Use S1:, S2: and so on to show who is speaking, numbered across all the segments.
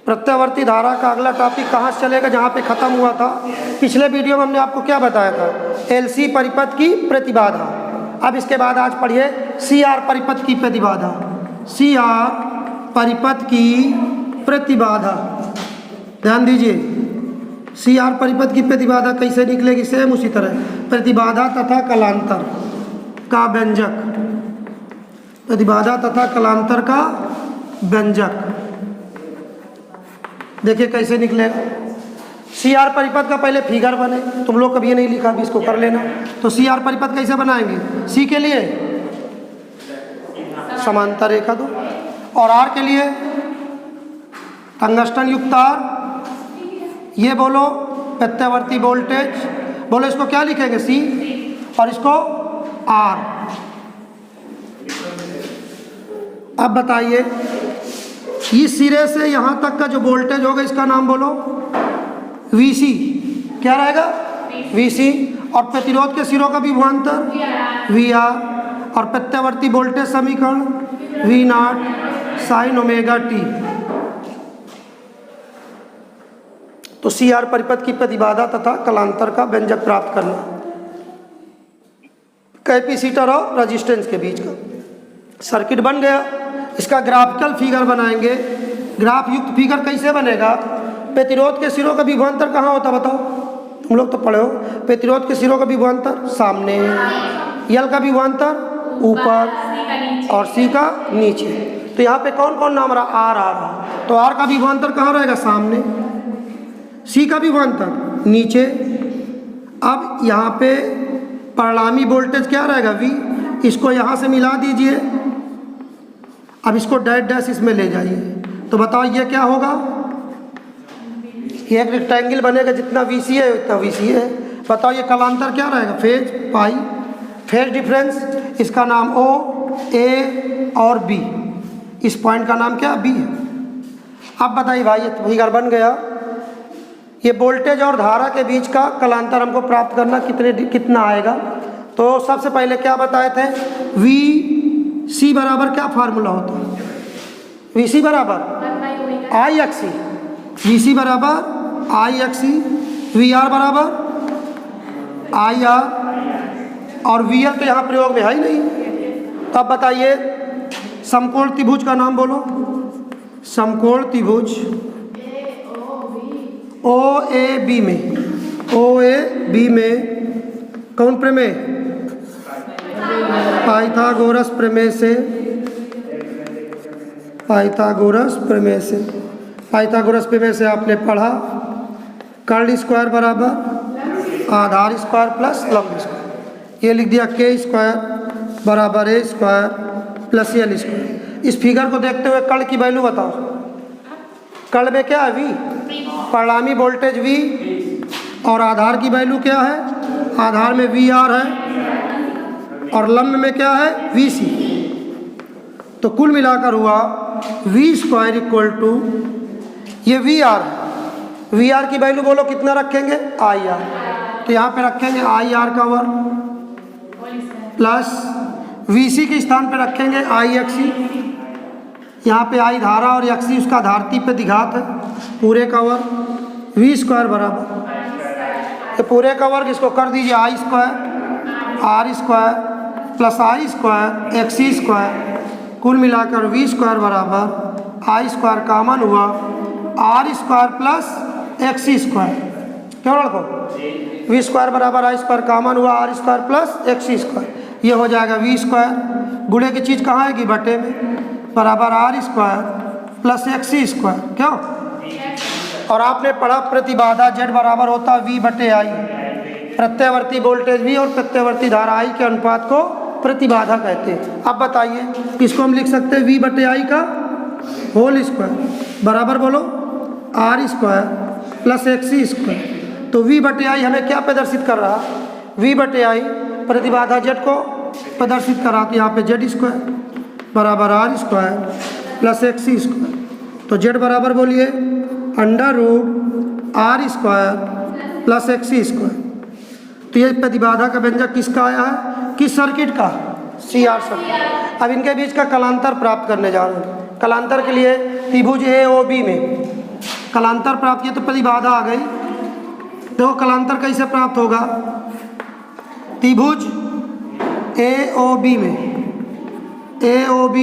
S1: प्रत्यावर्ती धारा का अगला टॉपिक कहाँ से चलेगा, जहाँ पे ख़त्म हुआ था। पिछले वीडियो में हमने आपको क्या बताया था, एलसी परिपथ की प्रतिबाधा। अब इसके बाद आज पढ़िए सीआर परिपथ की प्रतिबाधा। सीआर परिपथ की प्रतिबाधा, ध्यान दीजिए। सीआर परिपथ की प्रतिबाधा कैसे निकलेगी, सेम उसी तरह प्रतिबाधा तथा कलांतर का व्यंजक, प्रतिबाधा तथा कलांतर का व्यंजक देखिए कैसे निकलेगा। सीआर परिपथ का पहले फिगर बने, तुम लोग कभी नहीं लिखा, अभी इसको कर लेना। तो सीआर परिपथ कैसे बनाएंगे, सी के लिए समांतर रेखा दो और आर के लिए टंगस्टन युक्त तार। ये बोलो प्रत्यावर्ती वोल्टेज, बोलो इसको क्या लिखेंगे, सी, और इसको आर। अब बताइए इस सिरे से यहाँ तक का जो वोल्टेज होगा इसका नाम बोलो VC, क्या रहेगा VC, और प्रतिरोध के सिरों का विभवांतर VR, और प्रत्यावर्ती वोल्टेज समीकरण V0 sin ओमेगा t। तो सीआर परिपथ की प्रतिबाधा तथा कलांतर का व्यंजक प्राप्त करना, कैपेसिटर और रेजिस्टेंस के बीच का सर्किट बन गया। इसका ग्राफिकल फिगर बनाएंगे। ग्राफ युक्त फिगर कैसे बनेगा, प्रतिरोध के सिरों का विभवांतर कहाँ होता बताओ, तुम लोग तो पढ़े हो। प्रतिरोध के सिरों का विभवांतर सामने, यल का विभवांतर ऊपर और सी का नीचे। तो यहाँ पे कौन कौन नाम रहा, आर आ रहा, तो आर का विभवांतर कहाँ रहेगा, सामने। सी का विभवांतर नीचे। अब यहाँ पे परिणामी वोल्टेज क्या रहेगा, V, इसको यहाँ से मिला दीजिए। अब इसको डैश डैश इसमें ले जाइए, तो बताओ ये क्या होगा, ये एक रेक्टेंगल बनेगा, जितना VC है उतना VC है। बताओ ये कलांतर क्या रहेगा, फेज पाई, फेज डिफरेंस, इसका नाम O, A और B, इस पॉइंट का नाम क्या B है। अब बताइए भाई, ये फिगर बन गया। ये वोल्टेज और धारा के बीच का कलांतर हमको प्राप्त करना कितना आएगा। तो सबसे पहले क्या बताए थे, VC बराबर क्या फार्मूला होता है, VC बराबर IXC, VC बराबर IXC, VR बराबर IR, और VL तो यहाँ प्रयोग में है ही नहीं। तब बताइए समकोण त्रिभुज का नाम बोलो, समकोण त्रिभुज OAB में, OAB में कौन प्रमेय, पाइथागोरस प्रमेय से, पाइथागोरस प्रमेय से, पाइथागोरस प्रमेय से आपने पढ़ा कर्ल स्क्वायर बराबर आधार स्क्वायर प्लस लंब स्क्वायर। ये लिख दिया K स्क्वायर बराबर A square plus L square. इस फिगर को देखते हुए कर्ल की वैल्यू बताओ। कर्ल में क्या है, V, परिणामी वोल्टेज V, और आधार की वैल्यू क्या है, आधार में VR है, और लंब में क्या है, VC। तो कुल मिलाकर हुआ V स्क्वायर इक्वल टू, ये VR, VR की वैल्यू बोलो कितना रखेंगे, IR। तो यहाँ पे रखेंगे IR का वर्ग प्लस VC के स्थान पे रखेंगे IXC। यहाँ पे I धारा और XC उसका धारती पे दिघात है, पूरे का वर्ग V स्क्वायर बराबर, तो पूरे का वर्ग इसको कर दीजिए I square R square plus I square XC square. कुल मिलाकर V स्क्वायर बराबर I स्क्वायर कामन हुआ R square plus XC square. क्यों लड़को, V स्क्वायर बराबर I स्क्वायर कामन हुआ R square plus XC square. ये हो जाएगा V स्क्वायर, गुणे की चीज़ कहाँ आएगी, बटे में, बराबर R square plus XC square. क्यों, और आपने पढ़ा प्रतिबाधा Z बराबर होता V बटे I, प्रत्यावर्ती वोल्टेज V और प्रत्यावर्ती धारा I के अनुपात को प्रतिबाधा कहते हैं। अब बताइए इसको हम लिख सकते हैं V बटे I का होल स्क्वायर बराबर बोलो R square plus XC square. तो V बटे I हमें क्या प्रदर्शित कर रहा, V बटे I प्रतिबाधा Z को प्रदर्शित करा, तो यहाँ पे Z स्क्वायर बराबर R square plus XC square. तो Z बराबर बोलिए under root R square plus XC square. तो ये प्रतिबाधा का व्यंजक किसका आया है, किस सर्किट का, CR सर्किट। अब इनके बीच का कलांतर प्राप्त करने जा रहे हैं। कलांतर के लिए त्रिभुज AOB में कलांतर प्राप्त किया तो प्रतिबाधा आ गई। देखो कलांतर कैसे प्राप्त होगा, त्रिभुज AOB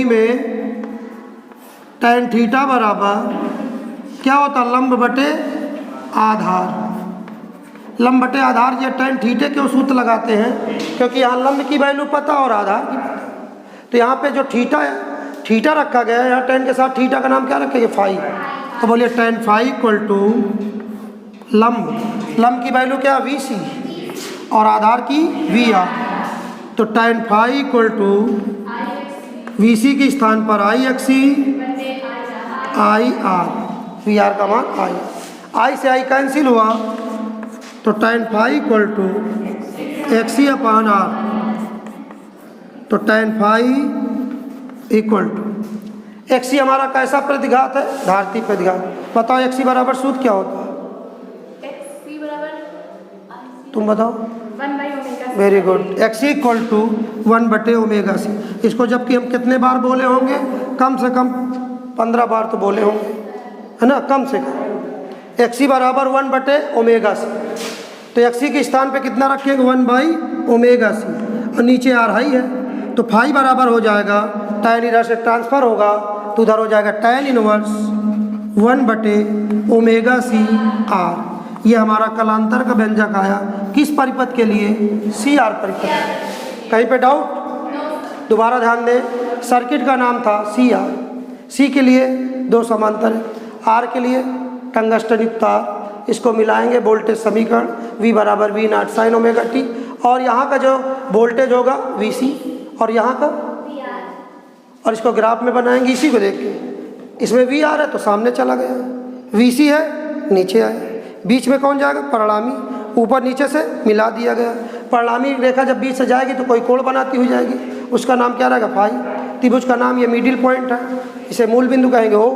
S1: में tan थीटा बराबर क्या होता, लंब बटे आधार। लंब बटे आधार, ये tan थीटे क्यों सूत्र लगाते हैं, क्योंकि यहाँ लंब की वैल्यू पता और आधार की पता। तो यहाँ पे जो थीटा रखा गया है, यहाँ tan के साथ थीटा का नाम क्या रखेंगे, फाई। तो बोलिए tan फाई इक्वल टू लंब की वैल्यू क्या, VC और आधार की VR। तो tan phi equal to VC के स्थान पर IXC IR, VR का मान I से I कैंसिल हुआ तो tan phi equal to XC upon R। तो tan phi equal to XC हमारा कैसा प्रतिघात है, धारती प्रतिघात। बताओ XC बराबर सूत्र क्या होता है,
S2: XC बराबर,
S1: तुम बताओ।
S2: 1/ओमेगा।
S1: Very good. XC equal to 1/ओमेगा C। इसको जबकि हम कितने बार बोले होंगे, कम से कम 15 बार तो बोले होंगे, है ना, कम से कम। XC बराबर 1/ओमेगा C। तो XC के स्थान पे कितना रखेंगे, 1/ओमेगा C, और नीचे R हाई है तो फाई बराबर हो जाएगा, tan इधर से ट्रांसफर होगा तो उधर हो जाएगा tan इनवर्स 1/ओमेगा C R। ये हमारा कलांतर का व्यंजक आया किस परिपथ के लिए, CR परिपथ। कहीं पे डाउट, दोबारा ध्यान दें। सर्किट का नाम था CR। C के लिए दो समांतर है, R के लिए टंगस्टन युक्त तार। इसको मिलाएंगे, वोल्टेज समीकरण V बराबर V0 साइन ओमेगा t, और यहाँ का जो वोल्टेज होगा VC और यहाँ का, और इसको ग्राफ में बनाएंगे इसी को देख के। इसमें VR है तो सामने चला गया, VC है नीचे आया, बीच में कौन जाएगा, परिणामी। ऊपर नीचे से मिला दिया गया। परिणामी रेखा जब बीच से जाएगी तो कोई कोण बनाती हुई जाएगी, उसका नाम क्या रहेगा, फाई। त्रिभुज का नाम ये मिडिल पॉइंट है, इसे मूल बिंदु कहेंगे O।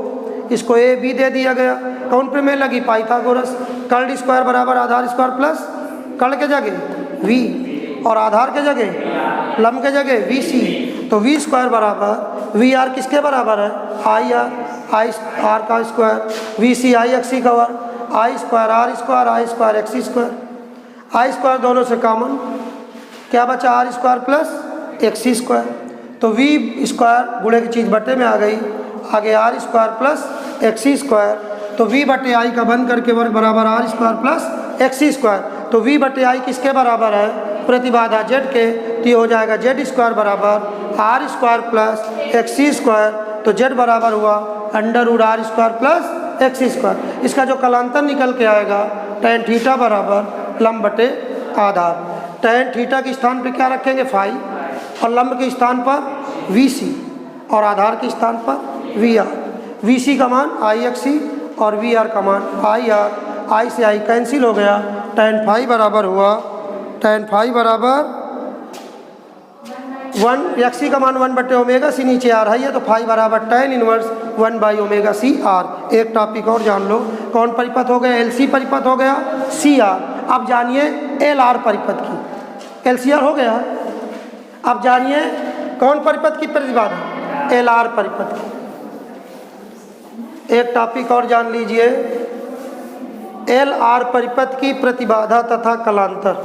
S1: इसको AB दे दिया गया। कौन प्रमेय लगी, पाइथागोरस। कर्ल स्क्वायर बराबर आधार स्क्वायर प्लस कर्ल के जगह V और आधार के जगह, लंब के जगह VC। तो V स्क्वायर बराबर VR किसके बराबर है, IR, IR का स्क्वायर, VC IXC का वर्ग, I square R square I square XC square. I square दोनों से कॉमन, क्या बचा, R square plus XC square. तो V स्क्वायर गुणे की चीज़ बटे में आ गई, आगे R square plus XC square. तो V बटे I का बंद करके वर्ग बराबर R square plus XC square. तो V बटे I किसके बराबर है, प्रतिबाधा Z के, तो ये हो जाएगा Z स्क्वायर बराबर R square plus XC square. तो Z बराबर हुआ √R square plus XC square. इसका जो कलांतर निकल के आएगा, tan थीटा बराबर लंब बटे आधार। tan थीटा के स्थान पे क्या रखेंगे, फाई, और लंब के स्थान पर VC और आधार के स्थान पर VR। VC का मान IXC और VR का मान IR। I से I कैंसिल हो गया, tan फाई बराबर हुआ, tan फाई बराबर 1, XC का मान 1/ओमेगा C, नीचे R है तो फाई बराबर tan इनवर्स 1/ओमेगा C R। एक टॉपिक और जान लो, कौन परिपथ हो गया, LC परिपथ हो गया, CR। अब जानिए LR परिपथ की, LCR हो गया। अब जानिए कौन परिपथ की प्रतिबाधा, LR परिपथ की। एक टॉपिक और जान लीजिए, LR परिपथ की प्रतिबाधा तथा कलांतर।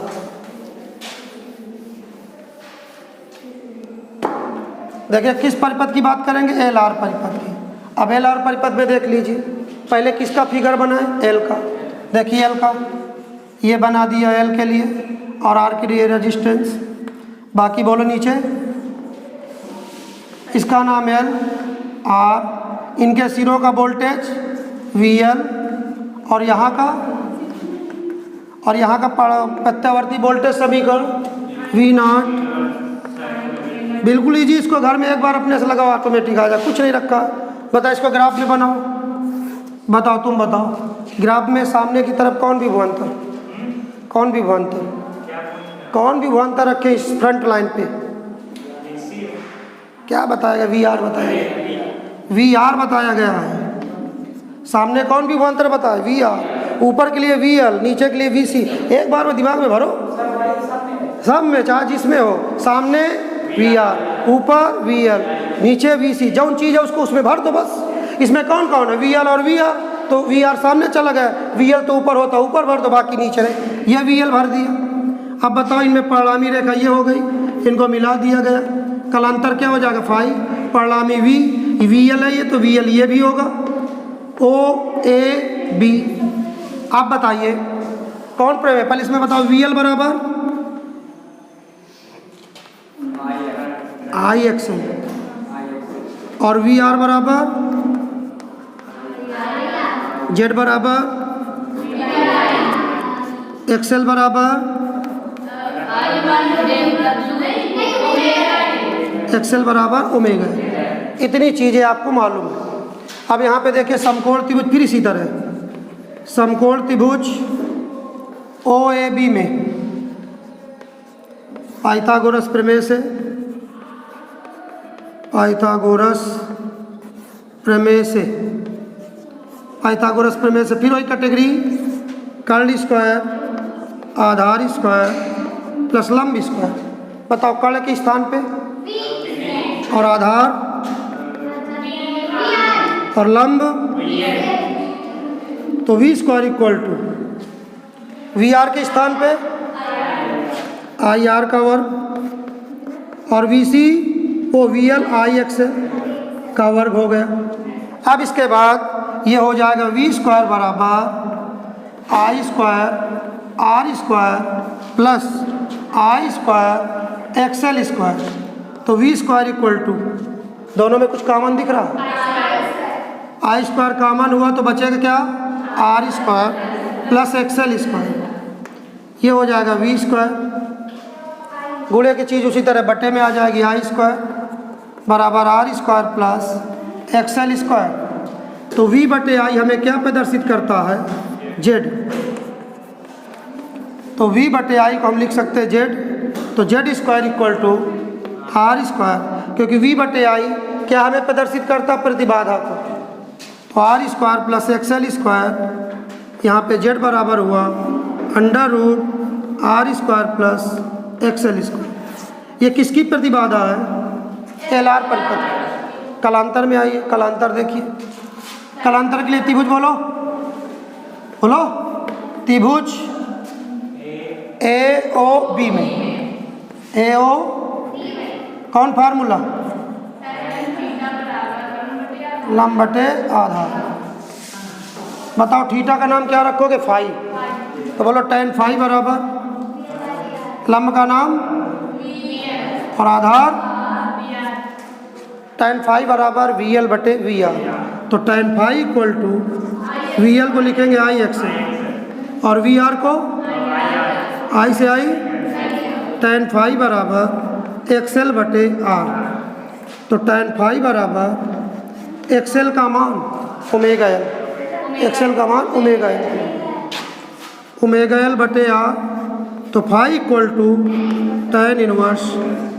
S1: देखिए किस परिपथ की बात करेंगे, LR परिपथ की। अब LR परिपथ में देख लीजिए, पहले किसका फिगर बनाए, L का। देखिए L का ये बना दिया L के लिए, और R के लिए रेजिस्टेंस। बाकी बोलो नीचे, इसका नाम L, R, इनके सिरों का वोल्टेज VL, और यहाँ का प्रत्यावर्ती वोल्टेज समीकरण V0। बिल्कुल इजी, इसको घर में एक बार अपने से लगाओ, ऑटोमेटिक आ जाए, कुछ नहीं रखा। बताओ इसको ग्राफ में बनाओ, बताओ तुम बताओ, ग्राफ में सामने की तरफ कौन विभवांतर, कौन विभवांतर रखे इस फ्रंट लाइन पे, क्या बताएगा, VR बताएगा, VR बताया गया है। सामने कौन विभवांतर बताए, VR। ऊपर के लिए VL, नीचे के लिए VC। एक बार में दिमाग में भरो, सब में चाहे जिसमें हो, सामने VR, ऊपर VL, नीचे VC। जो चीज़ है उसको उसमें भर दो बस। इसमें कौन कौन है, VL और VR। तो वी आर सामने चला गया, वी एल तो ऊपर होता ऊपर भर दो, बाकी नीचे रहे, यह वी एल भर दिया। अब बताओ इनमें परिणामी रेखा ये हो गई, इनको मिला दिया गया, कलांतर क्या हो जाएगा 5, परिणामी वी एल है ये, तो वी एल ये भी होगा, ओ ए बी। आप बताइए कौन प्रमेय, पहले इसमें बताओ वी एल बराबर आई एक्स एल और वी आर बराबर जेड बराबर एक्सएल बराबर एक्सएल बराबर ओमेगा। इतनी चीज़ें आपको मालूम है। अब यहाँ पे देखिए समकोण त्रिभुज फिर इसी तरह, समकोण त्रिभुज ओ ए बी में पाइथागोरस प्रमेय से, पाइथागोरस प्रमेय से, पाइथागोरस प्रमेय से फिर वही कैटेगरी, कर्ण स्क्वायर आधार स्क्वायर प्लस लंब स्क्वायर। बताओ कर्ण के स्थान पे और आधार और लंब, तो V square equal to V R के स्थान पे आई आर का वर्ग और V C O V L I X का वर्ग हो गया। अब इसके बाद ये हो जाएगा वी स्क्वायर बराबर I square R square plus I square XL square, तो वी स्क्वायर इक्वल टू, दोनों में कुछ कॉमन दिख रहा, आई स्क्वायर कॉमन हुआ तो बचेगा क्या, R square plus XL square, ये हो जाएगा वी स्क्वायर। गुणे की चीज़ उसी तरह बटे में आ जाएगी, आई स्क्वायर बराबर R square plus XL square, तो वी बटे आई हमें क्या प्रदर्शित करता है, जेड, तो वी बटे आई को हम लिख सकते हैं जेड, तो Z square equal to R square, क्योंकि वी बटे आई क्या हमें प्रदर्शित करता, प्रतिबाधा को, तो R square plus XL square, यहाँ पे जेड बराबर हुआ under root R square plus XL square. ये किसकी प्रतिबाधा है, एल आर परिपथ। कलांतर में आइए, कलांतर देखिए, कलांतर के लिए त्रिभुज बोलो, बोलो त्रिभुज ए ओ बी में, ए ओ कौन फार्मूला, लंब बटे आधार। बताओ थीटा का नाम क्या रखोगे, फाई, तो बोलो tan फाई बराबर लंब का नाम और आधार tan फाई बराबर वी एल बटे वी आर, तो tan phi equal to V L को लिखेंगे आई एक्स और वी आर को आई से आई, tan फाई बराबर एक्सएल बटे आर, तो tan फाई बराबर एक्सएल का मान ओमेगा एल, एक्सएल का मान ओमेगा एल, ओमेगा एल बटे आर, तो phi equal to tan inverse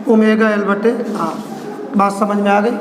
S1: omega L बटे आर। बात समझ में आ गई।